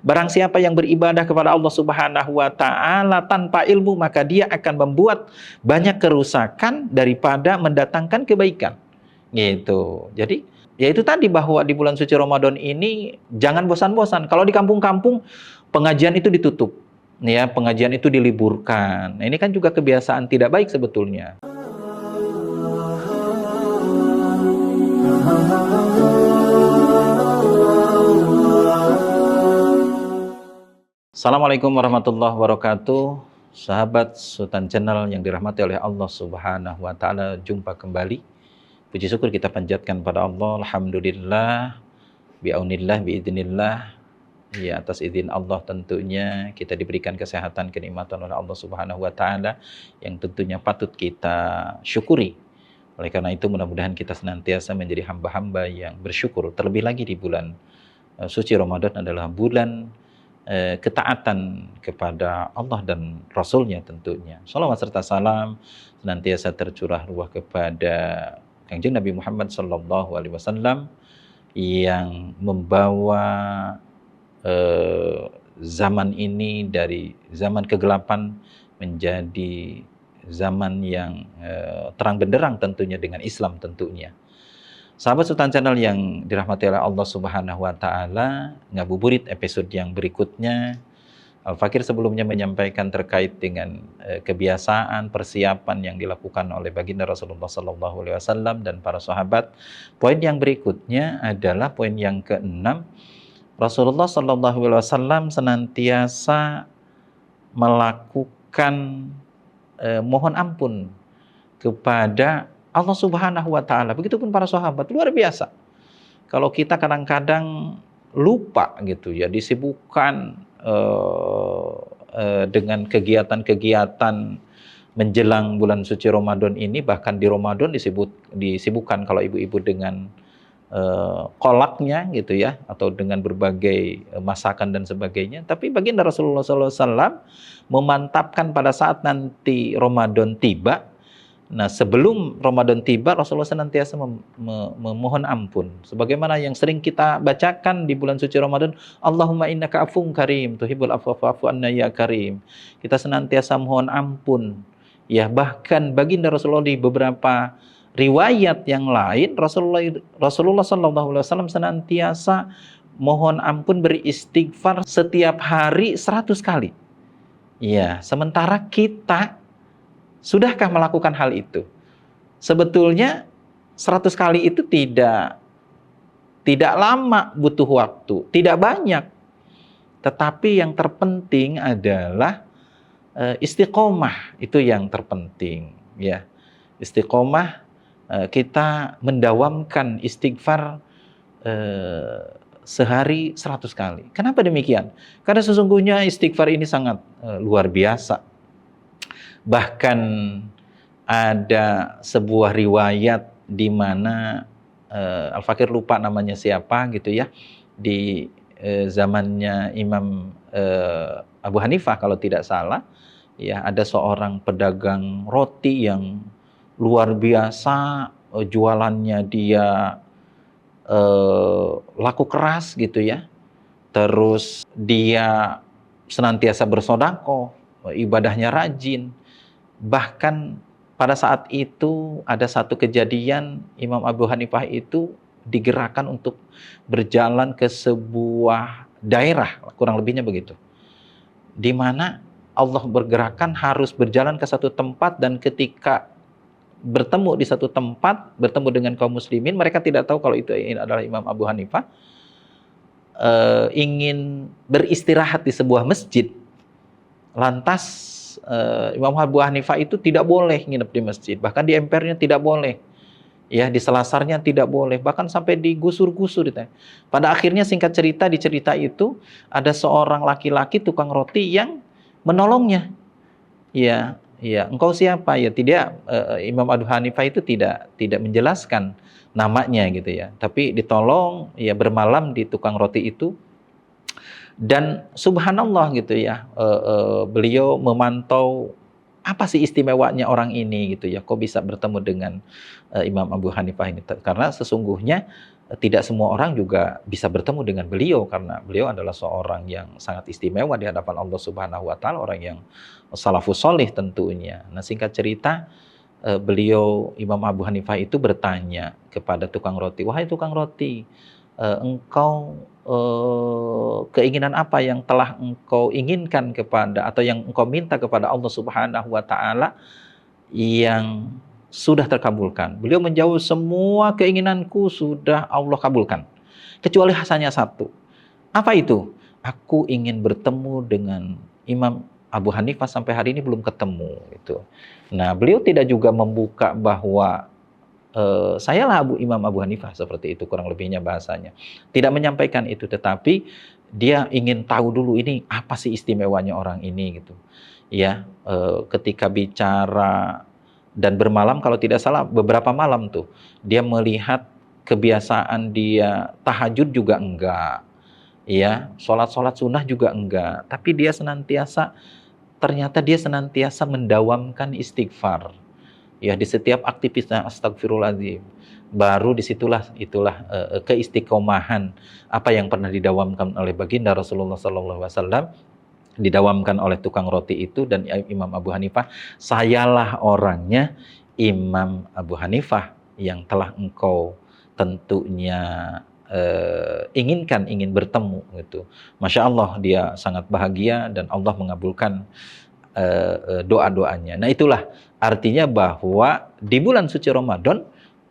Barang siapa yang beribadah kepada Allah Subhanahu wa taala tanpa ilmu, maka dia akan membuat banyak kerusakan daripada mendatangkan kebaikan. Gitu. Jadi, ya itu tadi, bahwa di bulan suci Ramadan ini jangan bosan-bosan. Kalau di kampung-kampung pengajian itu ditutup, ya, pengajian itu diliburkan. Nah, ini kan juga kebiasaan tidak baik sebetulnya. Assalamualaikum warahmatullahi wabarakatuh. Sahabat Sultan Channel yang dirahmati oleh Allah Subhanahu wa taala, jumpa kembali. Puji syukur kita panjatkan pada Allah. Alhamdulillah, biaunillah, biidznillah. Ya, atas izin Allah tentunya kita diberikan kesehatan, kenikmatan oleh Allah Subhanahu wa taala yang tentunya patut kita syukuri. Oleh karena itu, mudah-mudahan kita senantiasa menjadi hamba-hamba yang bersyukur. Terlebih lagi di bulan suci Ramadan adalah bulan ketaatan kepada Allah dan Rasulnya tentunya. Salawat serta salam senantiasa tercurah ruah kepada Kanjeng Nabi Muhammad SAW yang membawa zaman ini dari zaman kegelapan menjadi zaman yang terang benderang tentunya dengan Islam tentunya. Sahabat Sultan Channel yang dirahmati oleh Allah Subhanahu wa taala, ngabuburit episode yang berikutnya, Al-Fakir sebelumnya menyampaikan terkait dengan kebiasaan persiapan yang dilakukan oleh baginda Rasulullah SAW dan para sahabat. Poin yang berikutnya adalah poin yang keenam. Rasulullah SAW senantiasa melakukan mohon ampun kepada Allah Subhanahu wa taala. Begitupun para sahabat, luar biasa. Kalau kita kadang-kadang lupa gitu ya, disibukkan dengan kegiatan-kegiatan menjelang bulan suci Ramadan ini, bahkan di Ramadan disibukkan kalau ibu-ibu dengan kolaknya gitu ya, atau dengan berbagai masakan dan sebagainya. Tapi baginda Rasulullah SAW memantapkan pada saat nanti Ramadan tiba. Nah, sebelum Ramadan tiba, Rasulullah senantiasa memohon ampun. Sebagaimana yang sering kita bacakan di bulan suci Ramadan, Allahumma innaka afuwwun karim, tuhibbul afwa fa'fu anna ya karim. Kita senantiasa mohon ampun. Ya, bahkan baginda Rasulullah di beberapa riwayat yang lain, Rasulullah SAW senantiasa mohon ampun, beristighfar setiap hari 100 kali. Ya, sementara kita sudahkah melakukan hal itu? Sebetulnya 100 kali itu tidak lama butuh waktu, tidak banyak. Tetapi yang terpenting adalah istiqomah, itu yang terpenting ya. Istiqomah, kita mendawamkan istighfar sehari 100 kali. Kenapa demikian? Karena sesungguhnya istighfar ini sangat luar biasa. Bahkan ada sebuah riwayat di mana Al-Fakir lupa namanya siapa gitu ya, di zamannya Imam Abu Hanifah kalau tidak salah ya, ada seorang pedagang roti yang luar biasa, jualannya dia laku keras gitu ya, terus dia senantiasa bersedekah, ibadahnya rajin. Bahkan pada saat itu ada satu kejadian, Imam Abu Hanifah itu digerakkan untuk berjalan ke sebuah daerah, kurang lebihnya begitu, di mana Allah bergerakan harus berjalan ke satu tempat, dan ketika bertemu di satu tempat, bertemu dengan kaum muslimin, mereka tidak tahu kalau itu adalah Imam Abu Hanifah, ingin beristirahat di sebuah masjid. Lantas Imam Abu Hanifah itu tidak boleh nginep di masjid, bahkan di empernya tidak boleh, ya, di selasarnya tidak boleh, bahkan sampai digusur-gusur. Pada akhirnya, singkat cerita, di cerita itu ada seorang laki-laki tukang roti yang menolongnya. Ya, engkau siapa? Ya, tidak, Imam Abu Hanifah itu tidak menjelaskan namanya gitu ya, tapi ditolong ya, bermalam di tukang roti itu. Dan subhanallah gitu ya, beliau memantau apa sih istimewanya orang ini gitu ya, kok bisa bertemu dengan Imam Abu Hanifah ini? Karena sesungguhnya tidak semua orang juga bisa bertemu dengan beliau, karena beliau adalah seorang yang sangat istimewa di hadapan Allah Subhanahu wa taala, orang yang salafus solih tentunya. Nah, singkat cerita, beliau Imam Abu Hanifah itu bertanya kepada tukang roti, "Wahai tukang roti, engkau keinginan apa yang telah engkau inginkan kepada, atau yang engkau minta kepada Allah Subhanahu wa taala yang sudah terkabulkan?" Beliau menjawab, "Semua keinginanku sudah Allah kabulkan, kecuali hanya satu." Apa itu? "Aku ingin bertemu dengan Imam Abu Hanifah, sampai hari ini belum ketemu." Gitu. Nah, beliau tidak juga membuka bahwa sayalah Imam Abu Hanifah, seperti itu kurang lebihnya bahasanya. Tidak menyampaikan itu, tetapi dia ingin tahu dulu ini apa sih istimewanya orang ini gitu. Ya, ketika bicara dan bermalam, kalau tidak salah beberapa malam tuh dia melihat kebiasaan dia tahajud juga enggak, ya, sholat sunnah juga enggak, tapi ternyata dia senantiasa mendawamkan istighfar. Ya, di setiap aktivitasnya astagfirullahaladzim. Baru itulah keistiqomahan apa yang pernah didawamkan oleh baginda Rasulullah SAW, didawamkan oleh tukang roti itu dan Imam Abu Hanifah. Sayalah orangnya Imam Abu Hanifah yang telah engkau tentunya ingin bertemu gitu. Masya Allah, dia sangat bahagia dan Allah mengabulkan doa-doanya. Nah, itulah artinya bahwa di bulan suci Ramadan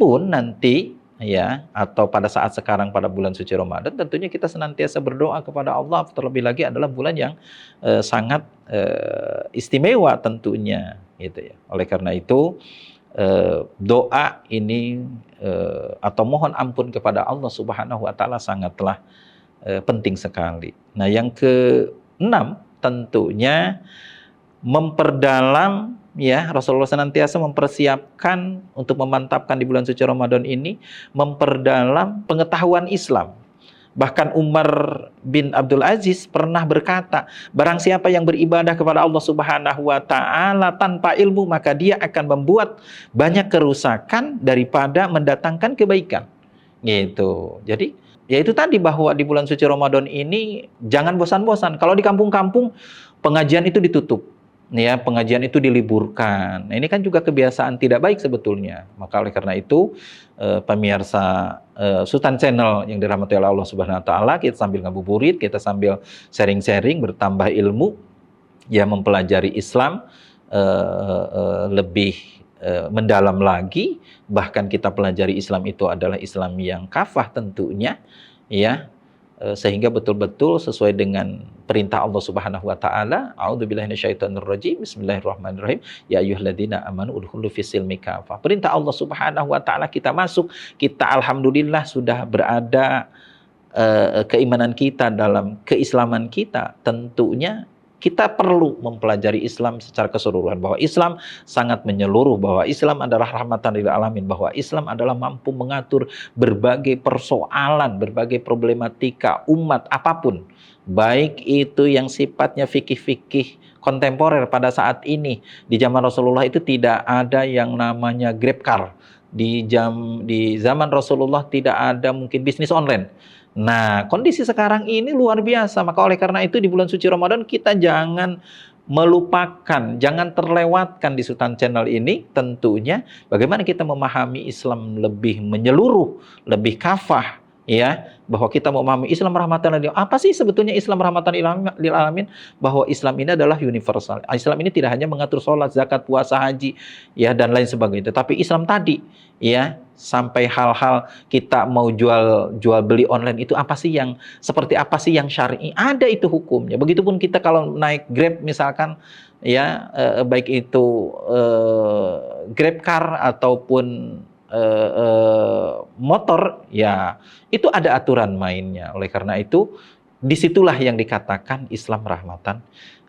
pun nanti, ya, atau pada saat sekarang pada bulan suci Ramadan, tentunya kita senantiasa berdoa kepada Allah. Terlebih lagi adalah bulan yang sangat istimewa tentunya, gitu ya. Oleh karena itu doa ini atau mohon ampun kepada Allah Subhanahu wa taala sangatlah penting sekali. Nah, yang keenam tentunya memperdalam, ya, Rasulullah senantiasa mempersiapkan untuk memantapkan di bulan suci Ramadan ini, memperdalam pengetahuan Islam. Bahkan Umar bin Abdul Aziz pernah berkata, barang siapa yang beribadah kepada Allah Subhanahu wa taala tanpa ilmu, maka dia akan membuat banyak kerusakan daripada mendatangkan kebaikan. Gitu. Jadi, ya itu tadi, bahwa di bulan suci Ramadan ini jangan bosan-bosan. Kalau di kampung-kampung pengajian itu ditutup, ya, pengajian itu diliburkan. Nah, ini kan juga kebiasaan tidak baik sebetulnya. Maka oleh karena itu pemirsa Sultan Channel yang dirahmati oleh Allah Subhanahu wa taala, kita sambil ngabuburit, kita sambil sharing-sharing, bertambah ilmu, ya, mempelajari Islam lebih mendalam lagi. Bahkan kita pelajari Islam itu adalah Islam yang kafah tentunya, ya, sehingga betul-betul sesuai dengan perintah Allah Subhanahu wa taala, a'udzubillahi minasyaitonirrajim, bismillahirrahmanirrahim, ya ayyuhalladzina amanu udkhulu fis-silmi kafah. Perintah Allah Subhanahu wa taala, kita masuk, kita alhamdulillah sudah berada keimanan kita dalam keislaman kita, tentunya kita perlu mempelajari Islam secara keseluruhan, bahwa Islam sangat menyeluruh, bahwa Islam adalah rahmatan lil alamin, bahwa Islam adalah mampu mengatur berbagai persoalan, berbagai problematika umat apapun, baik itu yang sifatnya fikih-fikih kontemporer pada saat ini. Di zaman Rasulullah itu tidak ada yang namanya Grab car. Di zaman Rasulullah tidak ada mungkin bisnis online. Nah, kondisi sekarang ini luar biasa. Maka oleh karena itu di bulan suci Ramadan kita jangan melupakan, jangan terlewatkan di Sultan Channel ini tentunya bagaimana kita memahami Islam lebih menyeluruh, lebih kafah, ya, bahwa kita memahami Islam rahmatan lil alamin. Apa sih sebetulnya Islam rahmatan lil alamin? Bahwa Islam ini adalah universal. Islam ini tidak hanya mengatur sholat, zakat, puasa, haji, ya, dan lain sebagainya. Tetapi Islam tadi, ya, sampai hal-hal kita mau jual beli online itu seperti apa sih yang syar'i, ada itu hukumnya. Begitupun kita kalau naik Grab misalkan, ya, baik itu Grab car ataupun motor, ya, itu ada aturan mainnya. Oleh karena itu disitulah yang dikatakan Islam rahmatan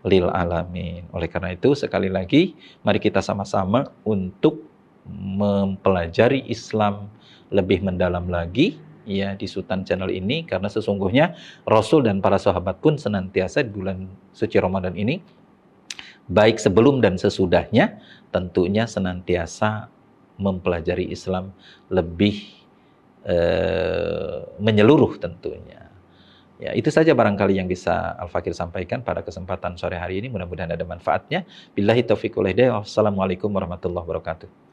lil alamin. Oleh karena itu sekali lagi mari kita sama-sama untuk mempelajari Islam lebih mendalam lagi, ya, di Sultan Channel ini, karena sesungguhnya Rasul dan para sahabat pun senantiasa di bulan suci Ramadan ini baik sebelum dan sesudahnya, tentunya senantiasa mempelajari Islam lebih menyeluruh tentunya. Ya, itu saja barangkali yang bisa Al-Fakir sampaikan pada kesempatan sore hari ini. Mudah-mudahan ada manfaatnya. Billahi taufiq wal hidayah. Wassalamualaikum warahmatullahi wabarakatuh.